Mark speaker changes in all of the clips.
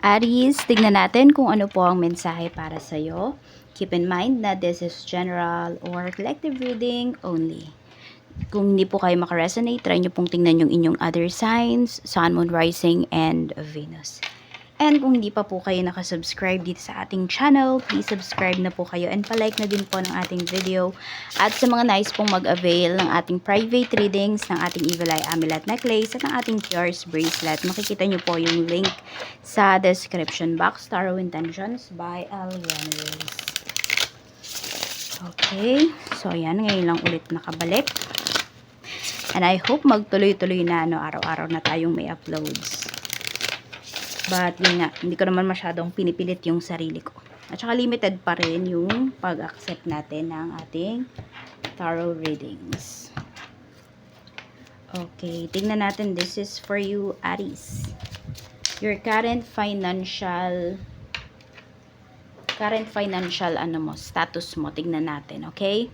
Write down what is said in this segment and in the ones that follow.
Speaker 1: Aries, tignan natin kung ano po ang mensahe para sa iyo. Keep in mind na this is general or collective reading only. Kung hindi po kayo makaresonate, try nyo pong tingnan yung inyong other signs, Sun, Moon, Rising, and Venus. And kung hindi pa po kayo nakasubscribe dito sa ating channel, please subscribe na po kayo and palike na din po ng ating video. At sa mga nice pong mag-avail ng ating private readings, ng ating Evil Eye Amulet Necklace at ng ating Cures Bracelet, makikita nyo po yung link sa description box. Tarot Intentions by Aliana Rose. Okay, so ayan, ngayon lang ulit nakabalik. And I hope magtuloy-tuloy na, araw-araw na tayong may uploads. But yun nga, hindi ko naman masyadong pinipilit yung sarili ko. At saka limited pa rin yung pag-accept natin ng ating tarot readings. Okay, tingnan natin. This is for you, Aries. Your current financial status mo. Tingnan natin, okay?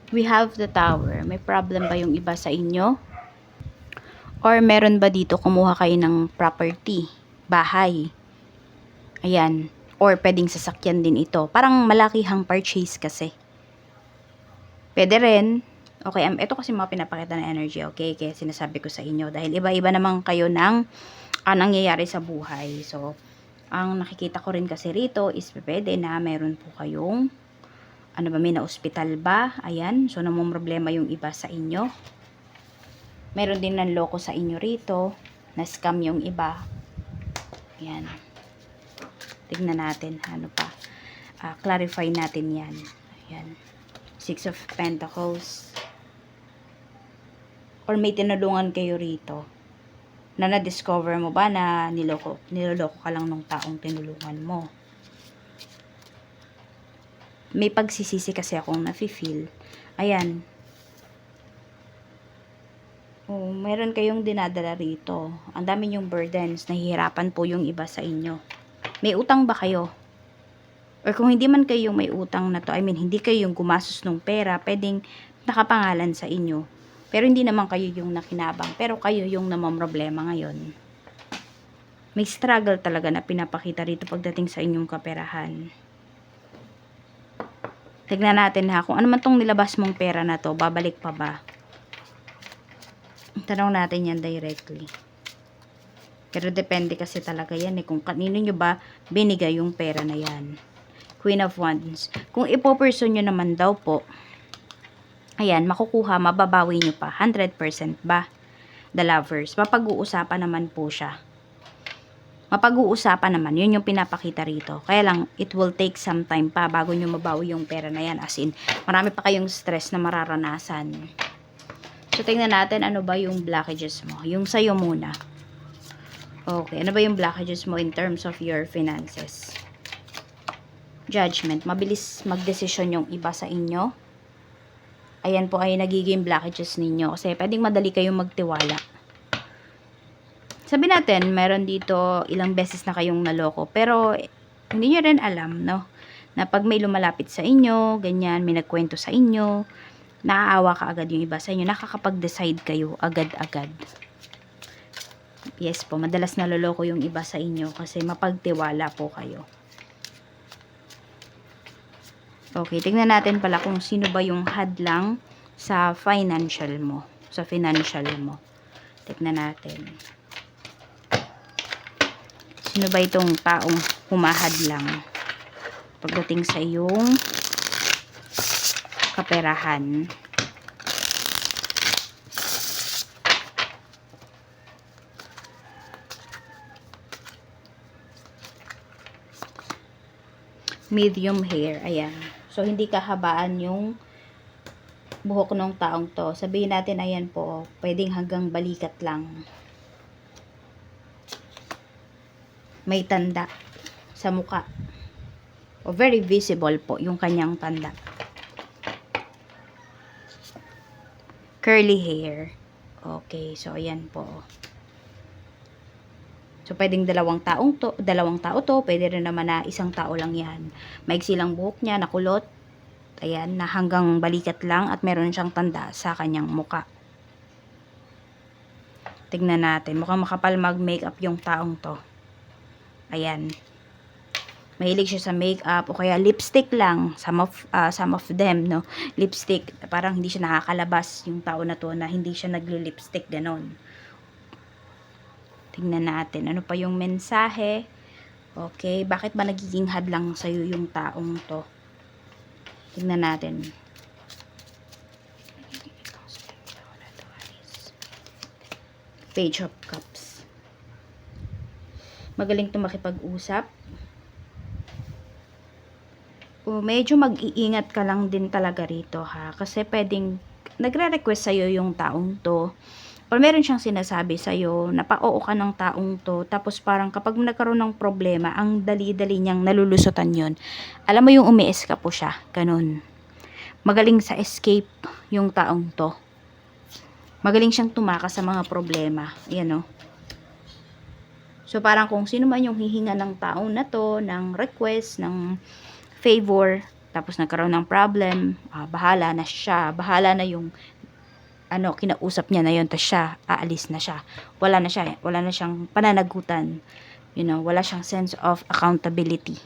Speaker 1: We have the Tower. May problem ba yung iba sa inyo? Or meron ba dito kumuha kayo ng property, bahay? Ayan. Or pwedeng sasakyan din ito. Parang malakihang purchase kasi. Pwede rin. Okay, ito kasi mga pinapakita na energy, okay? Kaya sinasabi ko sa inyo. Dahil iba-iba naman kayo ng nangyayari sa buhay. So, ang nakikita ko rin kasi rito is pwede na meron po kayong may na-hospital ba? Ayan. So, namang problema yung iba sa inyo. Meron din ng loko sa inyo rito. Na-scam yung iba. Ayan. Tignan natin. Ano pa? Clarify natin yan. Ayan. Six of Pentacles. Or may tinulungan kayo rito. Na na-discover mo ba na niloloko ka lang ng taong tinulungan mo. May pagsisisi kasi akong nafe-feel. Ayan. Oh, meron kayong dinadala rito. Ang dami yung burdens. Nahihirapan po yung iba sa inyo. May utang ba kayo? Or kung hindi man kayo may utang na to, hindi kayo yung gumastos ng pera, pwedeng nakapangalan sa inyo. Pero hindi naman kayo yung nakinabang. Pero kayo yung namamroblema ngayon. May struggle talaga na pinapakita rito pagdating sa inyong kaperahan. Tignan natin kung ano man tong nilabas mong pera na to, babalik pa ba? Tanong natin yan directly. Pero depende kasi talaga yan kung kanino nyo ba binigay yung pera na yan. Queen of Wands. Kung ipo-person nyo naman daw po, ayan, makukuha, mababawi nyo pa. 100% ba? The Lovers. Mapag-uusapan naman po siya. Mapag-uusapan naman. Yun yung pinapakita rito. Kaya lang, it will take some time pa bago nyo mabawi yung pera na yan. As in, marami pa kayong stress na mararanasan. So, tingnan natin ano ba yung blockages mo. Yung sa'yo muna. Okay, ano ba yung blockages mo in terms of your finances? Judgment. Mabilis magdesisyon yung iba sa inyo. Ayan po ay nagiging blockages ninyo. Kasi pwedeng madali kayong magtiwala. Sabi natin, meron dito ilang beses na kayong naloko. Pero, hindi nyo rin alam, no? Na pag may lumalapit sa inyo, ganyan, may nagkwento sa inyo, naaawa ka agad yung iba sa inyo. Nakakapag-decide kayo agad-agad. Yes po, madalas naloloko yung iba sa inyo kasi mapagtiwala po kayo. Okay, tingnan natin pala kung sino ba yung hadlang sa financial mo. Sa financial mo. Tingnan natin. Sino ba itong taong humahadlang pagdating sa iyong kaperahan? Medium hair. Ayan. So, hindi kahabaan yung buhok ng taong to. Sabihin natin, ayan po, pwedeng hanggang balikat lang. May tanda sa muka. O very visible po yung kanyang tanda. Curly hair. Okay, so ayan po. So pwedeng dalawang tao to, pwede rin naman na isang tao lang 'yan. Maiksi lang buhok niya, nakulot. Ayan, na hanggang balikat lang at meron siyang tanda sa kanyang muka. Tignan natin. Mukhang makapal mag-makeup yung taong to. Ayan. Mahilig siya sa makeup o kaya lipstick lang. Some of them, no? Lipstick. Parang hindi siya nakakalabas yung tao na to na hindi siya nagli-lipstick. Ganon. Tignan natin. Ano pa yung mensahe? Okay. Bakit ba nagiging hadlang sa'yo yung taong to? Tignan natin. Page of Cups. Magaling to makipag-usap. Medyo mag-iingat ka lang din talaga rito, ha? Kasi pwedeng nagre-request sa'yo yung taong to. Or meron siyang sinasabi sa'yo, napao ka ng taong to. Tapos parang kapag nagkaroon ng problema, ang dali-dali niyang nalulusutan yon. Alam mo yung umi-escape po siya. Ganun. Magaling sa escape yung taong to. Magaling siyang tumakas sa mga problema. Ayan, o. So, parang kung sino man yung hihinga ng taong na to, ng request, ng favor, tapos nagkaroon ng problem, bahala na siya. Bahala na yung kinausap niya na yun, tapos siya, aalis na siya. Wala na siyang pananagutan. Wala siyang sense of accountability.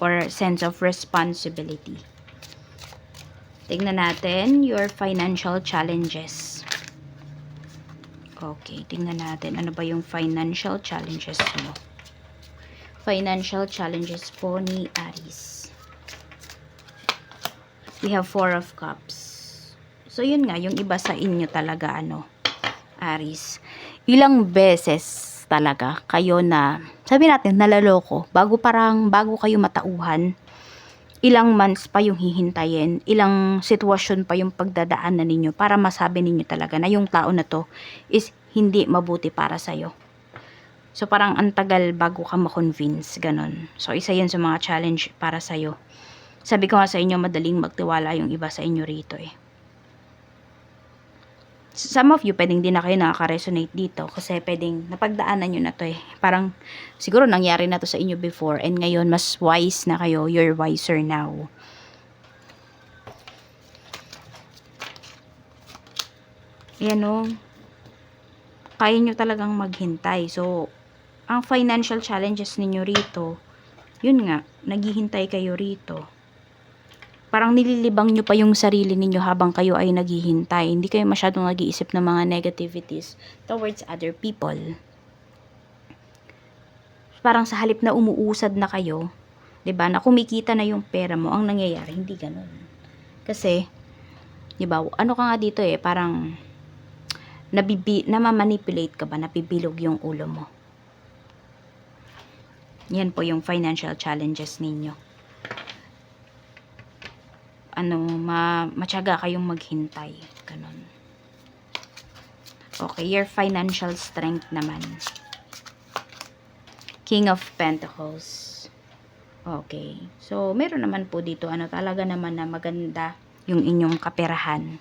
Speaker 1: Or sense of responsibility. Tingnan natin your financial challenges. Okay, tingnan natin. Ano ba yung financial challenges mo? Financial challenges po ni Aries. We have 4 of Cups. So, yun nga, yung iba sa inyo talaga, Aries. Ilang beses talaga kayo na, sabi natin, nalaloko. Bago kayo matauhan, ilang months pa yung hihintayin, ilang sitwasyon pa yung pagdadaanan ninyo para masabi ninyo talaga na yung tao na to is hindi mabuti para sa'yo. So, parang antagal bago ka ma-convince, ganun. So, isa yun sa mga challenge para sa'yo. Sabi ko nga sa inyo, madaling magtiwala yung iba sa inyo rito eh. Some of you, pwedeng din na kayo nakaka-resonate dito kasi pwedeng napagdaanan nyo na to eh. Parang, siguro nangyari na to sa inyo before and ngayon, mas wise na kayo. You're wiser now. Yan o. Kaya nyo talagang maghintay. So, ang financial challenges ninyo rito, yun nga, naghihintay kayo rito. Parang nililibang nyo pa yung sarili ninyo habang kayo ay naghihintay. Hindi kayo masyadong nag-iisip ng mga negativities towards other people. Parang sa halip na umuusad na kayo, 'di ba, na kumikita na yung pera mo, ang nangyayari hindi ganoon. Kasi 'di ba, ano ka nga dito eh, parang namamanipulate ka ba, napibilog yung ulo mo. Yan po yung financial challenges ninyo. Matyaga kayong maghintay. Ganun. Okay, your financial strength naman. King of Pentacles. Okay. So, meron naman po dito, talaga naman na maganda yung inyong kaperahan.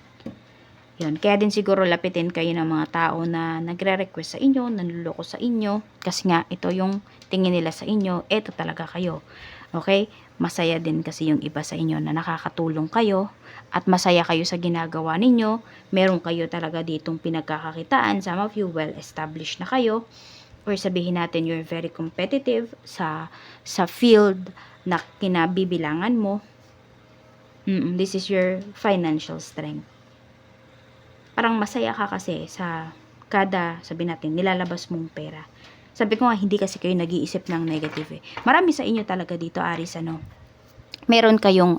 Speaker 1: Yun. Kaya din siguro lapitin kayo ng mga tao na nagre-request sa inyo, nanluloko sa inyo. Kasi nga, ito yung tingin nila sa inyo. Ito talaga kayo. Okay? Masaya din kasi yung iba sa inyo na nakakatulong kayo at masaya kayo sa ginagawa ninyo. Meron kayo talaga ditong pinagkakakitaan. Some of you well-established na kayo. Or sabihin natin you're very competitive sa field na kinabibilangan mo. This is your financial strength. Parang masaya ka kasi sa kada, sabihin natin, nilalabas mong pera. Sabi ko nga, hindi kasi kayo nag-iisip ng negative eh. Marami sa inyo talaga dito, Aries, meron kayong,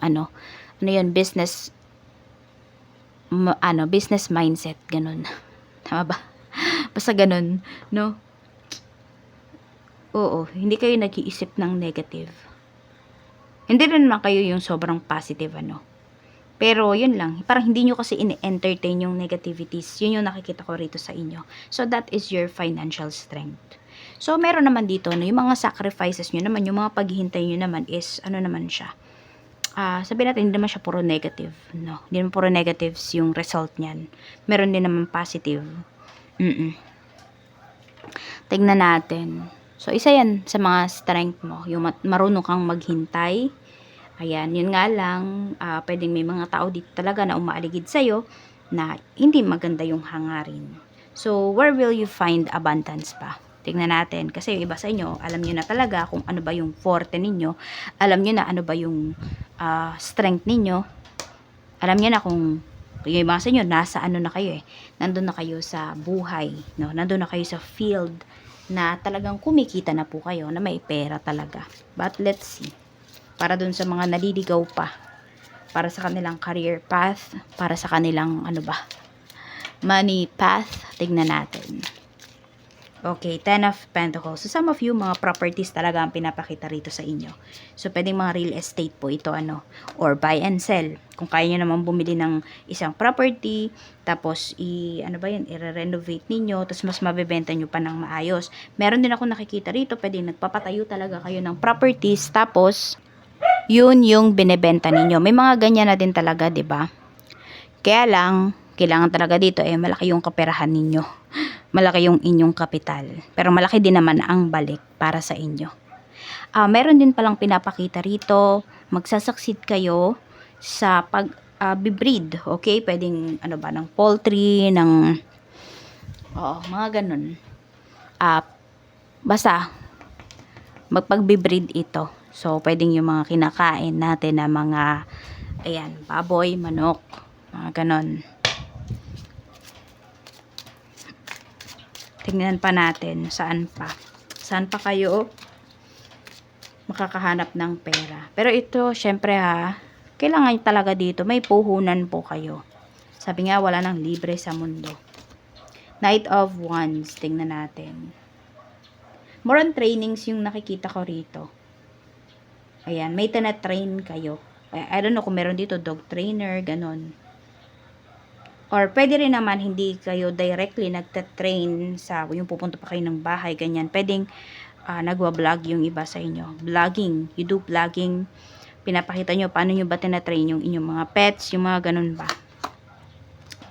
Speaker 1: business, business mindset, ganun. Tama ba? Basta ganun, no? Oo, hindi kayo nag-iisip ng negative. Hindi rin naman kayo yung sobrang positive, Pero, yun lang. Parang hindi nyo kasi in-entertain yung negativities. Yun yung nakikita ko rito sa inyo. So, that is your financial strength. So, meron naman dito, yung mga sacrifices nyo naman, yung mga paghihintay nyo naman is, naman siya. Sabihin natin, hindi naman siya puro negative. No? Hindi naman puro negatives yung result niyan. Meron din naman positive. Tignan natin. So, isa yan sa mga strength mo. Yung marunong kang maghintay. Ayan, yun nga lang, pwedeng may mga tao dito talaga na umaaligid sa'yo na hindi maganda yung hangarin. So, where will you find abundance pa? Tingnan natin. Kasi yung iba sa inyo, alam nyo na talaga kung ano ba yung forte ninyo. Alam nyo na ano ba yung strength ninyo. Alam nyo na kung yung mga sa inyo, nasa ano na kayo nandun na kayo sa buhay. No? Nandun na kayo sa field na talagang kumikita na po kayo na may pera talaga. But let's see. Para dun sa mga naliligaw pa, para sa kanilang career path, para sa kanilang money path, tignan natin. Okay, 10 of Pentacles. So, some of you, mga properties talaga ang pinapakita rito sa inyo. So, pwedeng mga real estate po ito, or buy and sell. Kung kaya nyo naman bumili ng isang property, tapos, i-renovate ninyo, tapos mas mabebenta nyo pa ng maayos. Meron din ako nakikita rito, pwedeng nagpapatayo talaga kayo ng properties, tapos, yun yung binebenta ninyo. May mga ganyan na din talaga, 'di ba? Kaya lang, kailangan talaga dito malaki yung kaperahan ninyo. Malaki yung inyong kapital. Pero malaki din naman ang balik para sa inyo. Meron din palang pinapakita rito, magsasucceed kayo sa pag-breed, okay? Pwedeng ng poultry, mga ganun. Basta magpag-breed ito. So, pwedeng yung mga kinakain natin na mga, baboy, manok, mga ganon. Tingnan pa natin, saan pa kayo makakahanap ng pera. Pero ito, syempre kailangan talaga dito, may puhunan po kayo. Sabi nga, wala nang libre sa mundo. Knight of Wands, tingnan natin. More on trainings yung nakikita ko rito. Ayan, may tinatrain kayo. I don't know kung meron dito dog trainer, ganon. Or pwede rin naman hindi kayo directly nagtatrain sa yung pupunta pa kayo ng bahay, ganyan. Pwedeng nagwa-vlog yung iba sa inyo. Vlogging, you do vlogging. Pinapakita nyo paano nyo ba tinatrain yung inyong mga pets, yung mga ganun ba.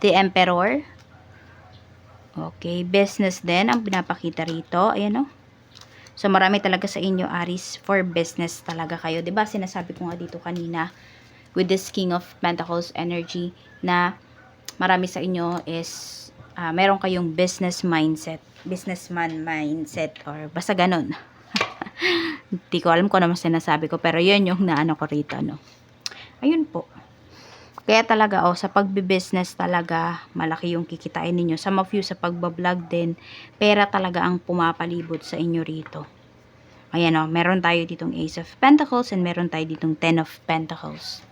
Speaker 1: The Emperor. Okay, business din ang pinapakita rito. Ayan So, marami talaga sa inyo, Aries, for business talaga kayo. 'Di ba sinasabi ko nga dito kanina, with this King of Pentacles energy, na marami sa inyo is, meron kayong business mindset, businessman mindset, or basta ganun. Hindi ko alam kung ano sinasabi ko, pero yun yung naano ko rito, Ayun po. Kaya talaga, sa pagbi-business talaga, malaki yung kikitain ninyo. Some of you sa pagbablog din, pera talaga ang pumapalibot sa inyo rito. Ayan meron tayo ditong Ace of Pentacles and meron tayo ditong 10 of Pentacles.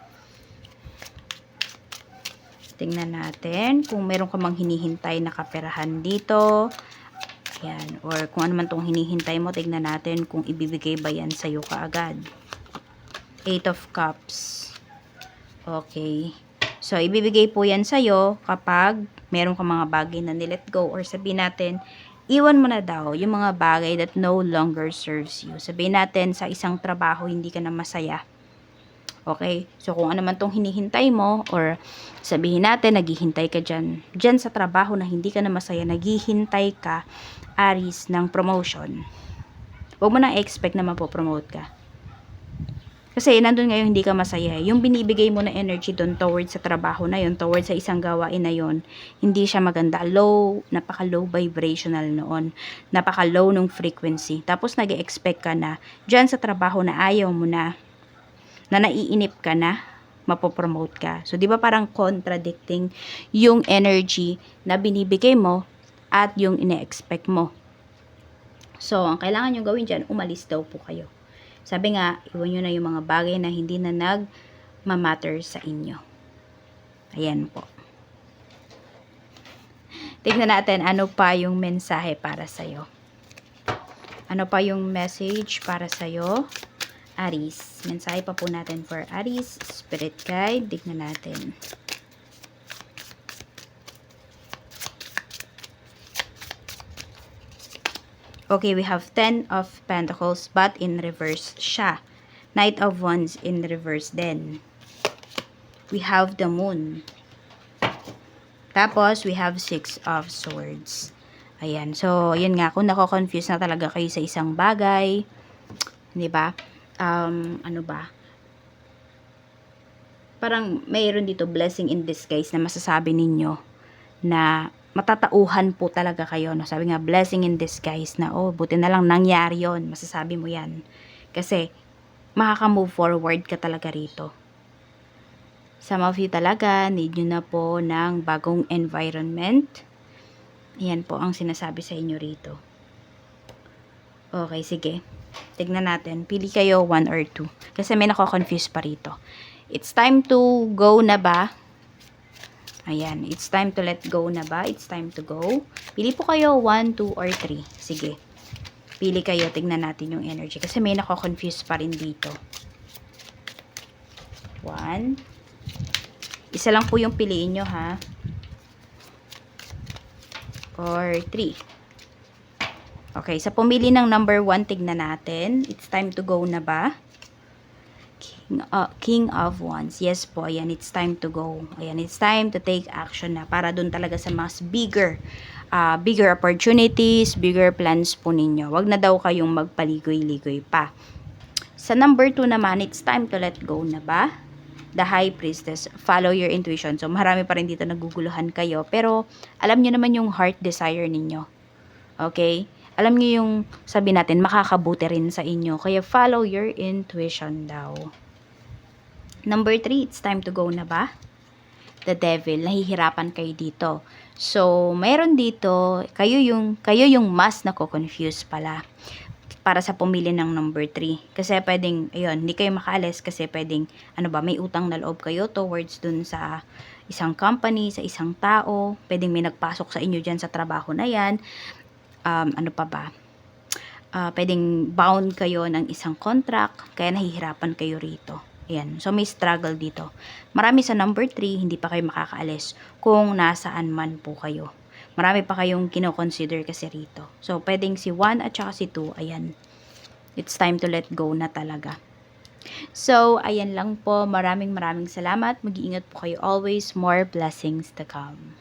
Speaker 1: Tingnan natin kung meron ka mang hinihintay na kaperahan dito. Ayan. Or kung ano man itong hinihintay mo, tingnan natin kung ibibigay ba yan sa'yo kaagad. 8 of Cups. Okay. So, ibibigay po yan sa'yo kapag meron ka mga bagay na nilet go, or sabihin natin, iwan mo na daw yung mga bagay that no longer serves you. Sabihin natin, sa isang trabaho, hindi ka na masaya. Okay? So, kung ano man tong hinihintay mo, or sabihin natin, naghihintay ka dyan sa trabaho na hindi ka na masaya, naghihintay ka, Aries, ng promotion. Huwag mo nang expect na mapopromote ka. Kasi nandun ngayon hindi ka masaya. Yung binibigay mo na energy doon towards sa trabaho na yun, towards sa isang gawain na yun, hindi siya maganda. Napaka-low vibrational noon. Napaka-low nung frequency. Tapos nag-expect ka na dyan sa trabaho na ayaw mo na naiinip ka na, mapopromote ka. So, di ba parang contradicting yung energy na binibigay mo at yung ine-expect mo. So, ang kailangan nyo gawin dyan, umalis daw po kayo. Sabi nga, iwan nyo na yung mga bagay na hindi na nag-matter sa inyo. Ayan po. Tignan natin ano pa yung mensahe para sa'yo. Ano pa yung message para sa'yo? Aries. Mensahe pa po natin for Aries. Spirit guide. Tignan natin. Okay, we have 10 of Pentacles but in reverse siya. Knight of Wands in reverse din. We have the Moon. Tapos, we have 6 of Swords. Ayan. So, yun nga. Kung nako-confuse na talaga kayo sa isang bagay, di ba? Ano ba? parang mayroon dito blessing in disguise na masasabi ninyo na matatauhan po talaga kayo. No? Sabi nga, blessing in disguise na, oh, buti na lang nangyari yon. Masasabi mo yan. Kasi, makaka-move forward ka talaga rito. Some of you talaga, need nyo na po ng bagong environment. Yan po ang sinasabi sa inyo rito. Okay, sige. Tignan natin. Pili kayo 1 or 2. Kasi may nako-confuse pa rito. It's time to go na ba? Ayan. It's time to let go na ba? It's time to go. Pili po kayo 1, 2, or 3. Sige. Pili kayo. Tignan natin yung energy. Kasi may nako-confuse pa rin dito. 1. Isa lang po yung piliin nyo, ha? Or 3. Okay, sa pumili ng number 1, tignan natin. It's time to go na ba? King of Wands. Yes po, ayan, it's time to go. Ayan, it's time to take action na para dun talaga sa mas bigger opportunities, bigger plans po ninyo. Wag na daw kayong magpaligoy-ligoy pa. Sa number 2 naman, it's time to let go na ba? The High Priestess, follow your intuition. So, marami pa rin dito naguguluhan kayo. Pero, alam nyo naman yung heart desire ninyo. Okay? Alam nyo yung, sabi natin, makakabuti rin sa inyo. Kaya, follow your intuition daw. Number 3, it's time to go na ba? The Devil, nahihirapan kayo dito. So, mayroon dito, kayo yung mas nako-confuse pala para sa pumili ng number 3. Kasi pwedeng, ayun, hindi kayo makaalis kasi pwedeng, may utang na loob kayo towards dun sa isang company, sa isang tao. Pwedeng may nagpasok sa inyo dyan sa trabaho na yan. Pwedeng bound kayo ng isang contract, kaya nahihirapan kayo rito. Ayan. So, may struggle dito. Marami sa number 3, hindi pa kayo makakaalis kung nasaan man po kayo. Marami pa kayong kino-consider kasi rito. So, pwedeng si 1 at saka si 2, ayan. It's time to let go na talaga. So, ayan lang po. Maraming salamat. Mag-iingat po kayo always. More blessings to come.